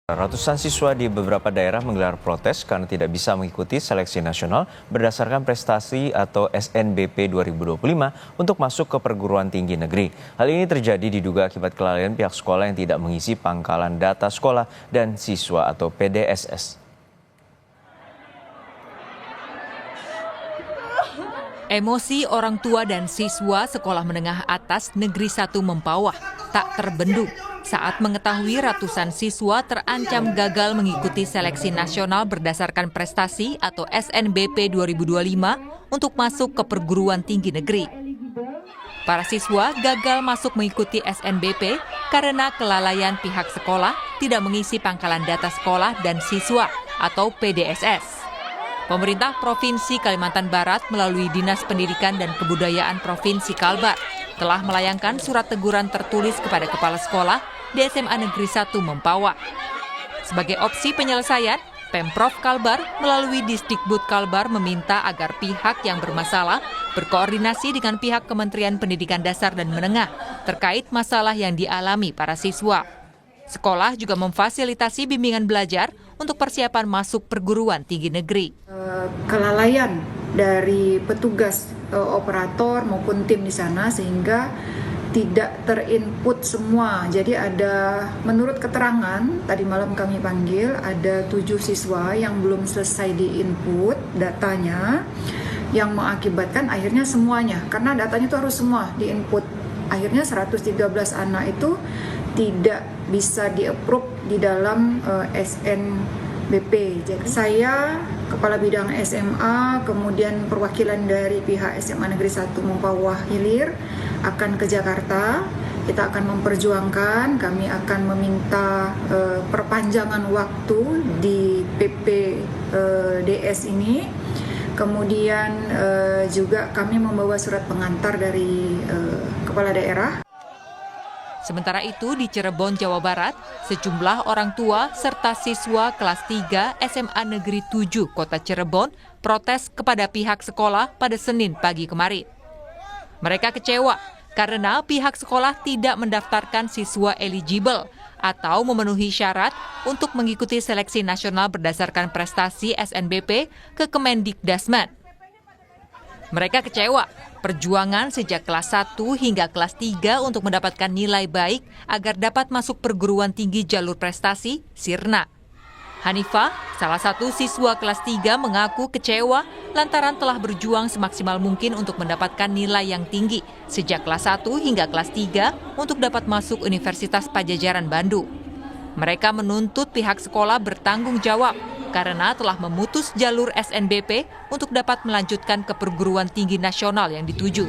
Ratusan siswa di beberapa daerah menggelar protes karena tidak bisa mengikuti seleksi nasional berdasarkan prestasi atau SNBP 2025 untuk masuk ke perguruan tinggi negeri. Hal ini terjadi diduga akibat kelalaian pihak sekolah yang tidak mengisi pangkalan data sekolah dan siswa atau PDSS. Emosi orang tua dan siswa sekolah menengah atas Negeri 1 Mempawah tak terbendung saat mengetahui ratusan siswa terancam gagal mengikuti seleksi nasional berdasarkan prestasi atau SNBP 2025 untuk masuk ke perguruan tinggi negeri. Para siswa gagal masuk mengikuti SNBP karena kelalaian pihak sekolah tidak mengisi pangkalan data sekolah dan siswa atau PDSS. Pemerintah Provinsi Kalimantan Barat melalui Dinas Pendidikan dan Kebudayaan Provinsi Kalbar telah melayangkan surat teguran tertulis kepada kepala sekolah di SMA Negeri 1 Mempawah. Sebagai opsi penyelesaian, Pemprov Kalbar melalui Disdikbud Kalbar meminta agar pihak yang bermasalah berkoordinasi dengan pihak Kementerian Pendidikan Dasar dan Menengah terkait masalah yang dialami para siswa. Sekolah juga memfasilitasi bimbingan belajar untuk persiapan masuk perguruan tinggi negeri. Kelalaian dari petugas operator maupun tim di sana sehingga tidak terinput semua. Jadi ada, menurut keterangan tadi malam kami panggil, ada 7 siswa yang belum selesai diinput datanya yang mengakibatkan akhirnya semuanya, karena datanya itu harus semua diinput. Akhirnya 113 anak itu tidak bisa di-approve di dalam SNBP. Jadi saya, Kepala Bidang SMA, kemudian perwakilan dari pihak SMA Negeri 1 Mempawah Hilir akan ke Jakarta. Kita akan memperjuangkan, kami akan meminta perpanjangan waktu di PPDS ini. Kemudian juga kami membawa surat pengantar dari Kepala Daerah. Sementara itu di Cirebon, Jawa Barat, sejumlah orang tua serta siswa kelas 3 SMA Negeri 7 Kota Cirebon protes kepada pihak sekolah pada Senin pagi kemarin. Mereka kecewa karena pihak sekolah tidak mendaftarkan siswa eligible atau memenuhi syarat untuk mengikuti seleksi nasional berdasarkan prestasi SNBP ke Kemendikdasmen. Mereka kecewa perjuangan sejak kelas 1 hingga kelas 3 untuk mendapatkan nilai baik agar dapat masuk perguruan tinggi jalur prestasi sirna. Hanifah, salah satu siswa kelas 3 mengaku kecewa lantaran telah berjuang semaksimal mungkin untuk mendapatkan nilai yang tinggi sejak kelas 1 hingga kelas 3 untuk dapat masuk Universitas Padjadjaran Bandung. Mereka menuntut pihak sekolah bertanggung jawab karena telah memutus jalur SNBP untuk dapat melanjutkan ke perguruan tinggi nasional yang dituju.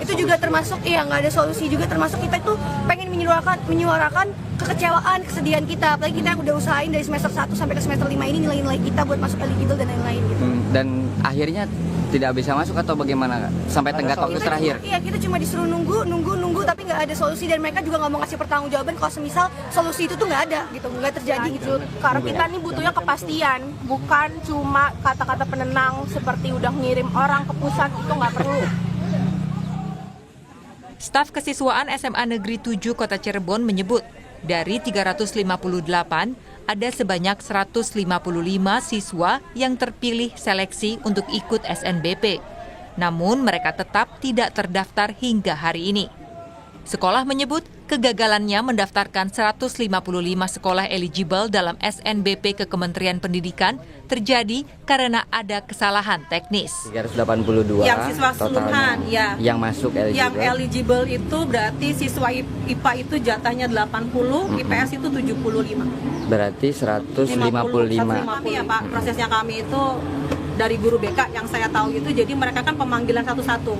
Itu juga termasuk, nggak ada solusi juga, termasuk kita itu pengen menyuarakan kekecewaan, kesedihan kita. Apalagi kita yang udah usahain dari semester 1 sampai ke semester 5 ini nilai-nilai kita buat masuk eligible dan lain-lain gitu. Dan akhirnya tidak bisa masuk atau bagaimana sampai tenggat waktu terakhir? Iya, kita cuma disuruh nunggu tapi nggak ada solusi, dan mereka juga nggak mau ngasih pertanggungjawaban kalau semisal solusi itu tuh nggak ada gitu, nggak terjadi gitu. Karena kita nih butuhnya kepastian, bukan cuma kata-kata penenang seperti udah ngirim orang ke pusat, itu nggak perlu. Staf Kesiswaan SMA Negeri 7 Kota Cirebon menyebut dari 358 ada sebanyak 155 siswa yang terpilih seleksi untuk ikut SNBP. Namun mereka tetap tidak terdaftar hingga hari ini. Sekolah menyebut kegagalannya mendaftarkan 155 sekolah eligible dalam SNBP ke Kementerian Pendidikan terjadi karena ada kesalahan teknis. 382 yang siswa keseluruhan, ya. Yang masuk eligible. Yang eligible itu berarti siswa IPA itu jatahnya 80, IPS itu 75. Berarti 155. Ya Pak, prosesnya kami itu dari guru BK yang saya tahu itu, jadi mereka kan pemanggilan satu-satu.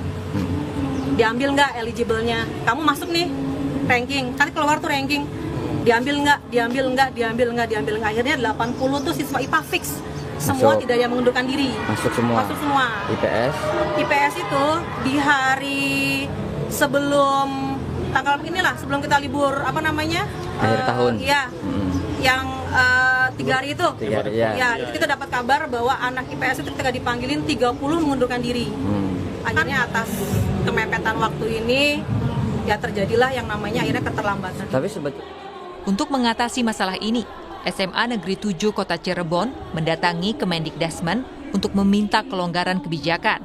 Diambil nggak eligible-nya? Kamu masuk nih, ranking. Kan keluar tuh ranking. Diambil nggak? Akhirnya 80 tuh siswa IPA fix. Semua masuk. Tidak ada yang mengundurkan diri. Masuk semua. IPS itu di hari sebelum tanggal inilah, sebelum kita libur akhir tahun. Iya. Yang 3 hari itu. Ya, itu kita dapat kabar bahwa anak IPS itu ketika dipanggilin 30 mengundurkan diri. Akhirnya atas kemepetan waktu ini ya terjadilah yang namanya akhirnya keterlambatan. Tapi sebetulnya Untuk mengatasi masalah ini, SMA Negeri 7 Kota Cirebon mendatangi Kemendikdasmen untuk meminta kelonggaran kebijakan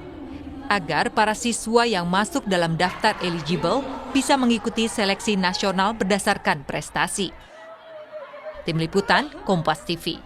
agar para siswa yang masuk dalam daftar eligible bisa mengikuti seleksi nasional berdasarkan prestasi. Tim Liputan, Kompas TV.